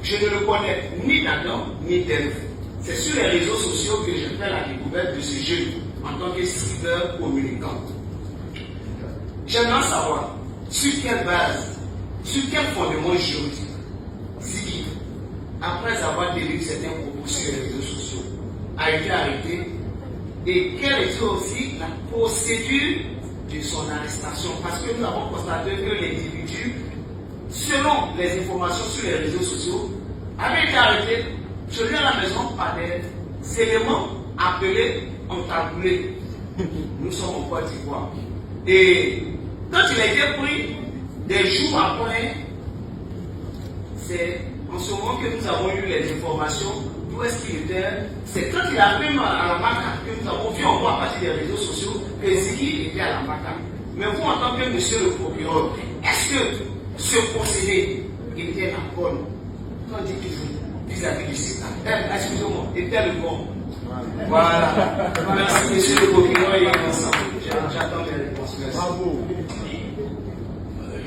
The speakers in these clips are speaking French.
Je ne le connais ni d'Adam ni d'Ève. C'est sur les réseaux sociaux que je fais la découverte de ce jeune en tant que streamer communicant. J'aimerais savoir sur quelle base, sur quel fondement juridique Ziggy, après avoir délivré certains propos sur les réseaux sociaux, a été arrêté et quelle était aussi la procédure de son arrestation. Parce que nous avons constaté que l'individu, selon les informations sur les réseaux sociaux, avait été arrêté. Je viens à la maison par des éléments appelés encagoulés. Nous sommes en Côte d'Ivoire. Et quand il a été pris, des jours après, c'est en ce moment que nous avons eu les informations d'où est-ce qu'il était. C'est quand il a pris à la maca que nous avons vu en voit à partir des réseaux sociaux que Ziggy était à la maca. Mais vous, en tant que monsieur le procureur, est-ce que ce procédé était la bonne? On dit toujours vis-à-vis du CETA. Excusez-moi, était le bon. Voilà. Merci, monsieur le procureur, et ensemble. J'attends les réponses. Bravo.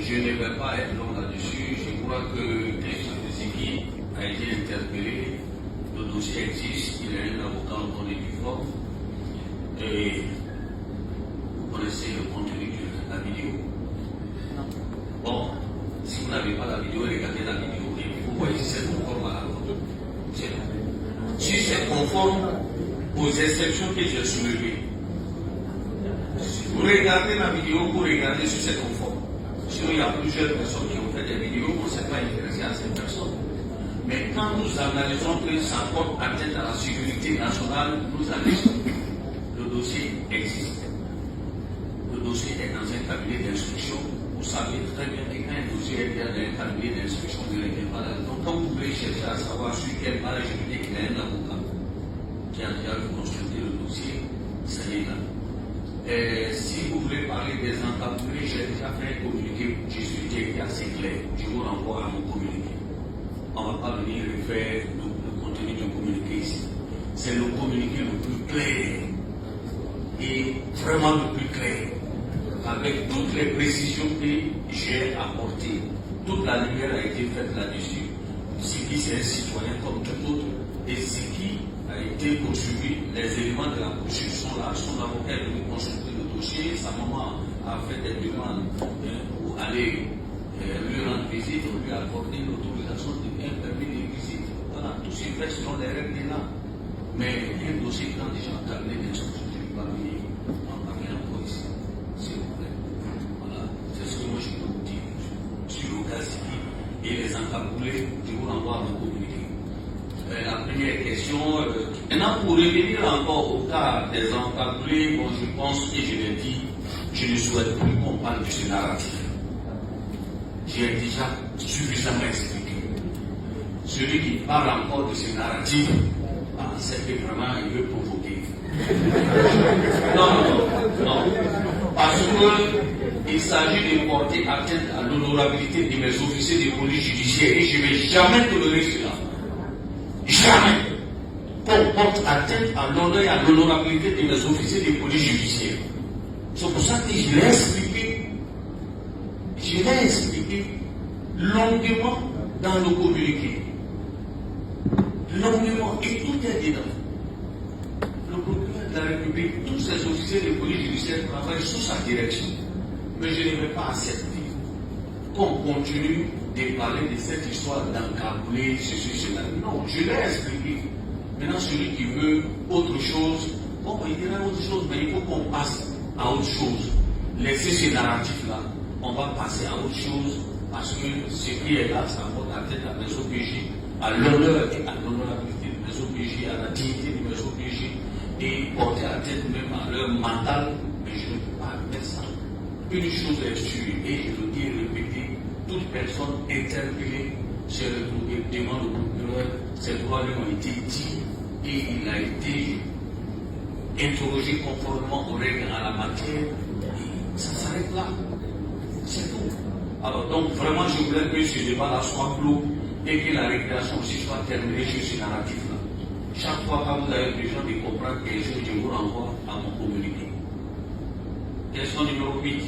Je ne vais pas être long là-dessus. Je crois que Christian Ziggy a été interpellé. Le dossier existe. Il a un avocat en du fort. Et vous connaissez le contenu de la vidéo. Bon, si vous n'avez pas la vidéo, regardez la vidéo et vous voyez si c'est conforme à la loi. Si c'est conforme aux exceptions que j'ai soulevées, si vous regardez la vidéo, vous regardez si c'est conforme. Sinon, il y a plusieurs personnes qui ont fait des vidéos, on ne s'est pas intéressé à ces personnes. Mais quand nous analysons que ça porte atteinte à la sécurité nationale, nous analysons. Le dossier existe. Le dossier est dans un cabinet d'instruction. Vous savez très bien que quand un dossier est dans un cabinet d'instruction, vous ne l'avez pas là. Donc, quand vous voulez chercher à savoir sur quelle base juridique il y a un avocat qui a déjà consulté le dossier, ça y est là. Si vous voulez parler des encaboulés, j'ai déjà fait un communiqué qui est assez clair. Je vous renvoie à mon communiqué. On ne va pas venir refaire le contenu du communiqué ici. C'est le communiqué le plus clair et vraiment le plus clair, avec toutes les précisions que j'ai apportées. Toute la lumière a été faite là-dessus. Ziggy, c'est un citoyen comme tout autre. Et Ziggy a été poursuivi. Les éléments de la poursuite sont là. Son avocat est venu consulter le dossier. Sa maman a fait des demandes pour aller lui rendre visite, lui accorder l'autorisation de bien permis de visite. Voilà, tout s'est fait selon les règles de là. Mais un dossier quand déjà en cabinet d'instruction, je ne vais pas venir en parler encore ici. S'il vous plaît. Voilà, c'est ce que moi je peux vous dire sur le cas Ziggy et les encaboulés. Je vous renvoie à mon communiqué. La première question. Maintenant, pour revenir encore au cas des encaboulés, bon, je pense que je l'ai dit, je ne souhaite plus qu'on parle de ce narratif. J'ai déjà suffisamment expliqué. Celui qui parle encore de ce narratif, c'est que vraiment il veut provoquer. Non. Parce qu'il s'agit de porter atteinte à l'honorabilité de mes officiers de police judiciaire et je ne vais jamais tolérer cela. Jamais. Qu'on porte atteinte à l'honneur et à l'honorabilité de mes officiers de police judiciaire. C'est pour ça que je l'ai expliqué. Je l'ai expliqué longuement dans le communiqué. Longuement. Et tout est dedans. Le procureur de la République, tous ces officiers de police judiciaire travaillent sous sa direction. Mais je ne vais pas accepter qu'on continue de parler de cette histoire d'encaboulé, ceci, cela. Non, je l'ai expliqué. Maintenant, celui qui veut autre chose, bon, il dira autre chose, mais il faut qu'on passe à autre chose. Laissez ce narratif-là, on va passer à autre chose, parce que ce qui est là, ça porte atteinte à mes OPJ, à l'honneur et à l'honorabilité de mes OPJ, à la dignité de mes OPJ, et porter atteinte même à leur mental, mais je ne peux pas faire ça. Une chose est sûre, et je le dis et répéter, toute personne interpellée sur le demande au procureur, ses droits lui ont été dits et il a été interrogé conformément aux règles en la matière. Et ça s'arrête là. C'est tout. Alors donc vraiment je voulais que ce débat-là soit clos et que la récréation aussi soit terminée sur ce narratif-là. Chaque fois que vous avez besoin de comprendre quelque chose, je vous renvoie à mon communiqué. Question numéro 8.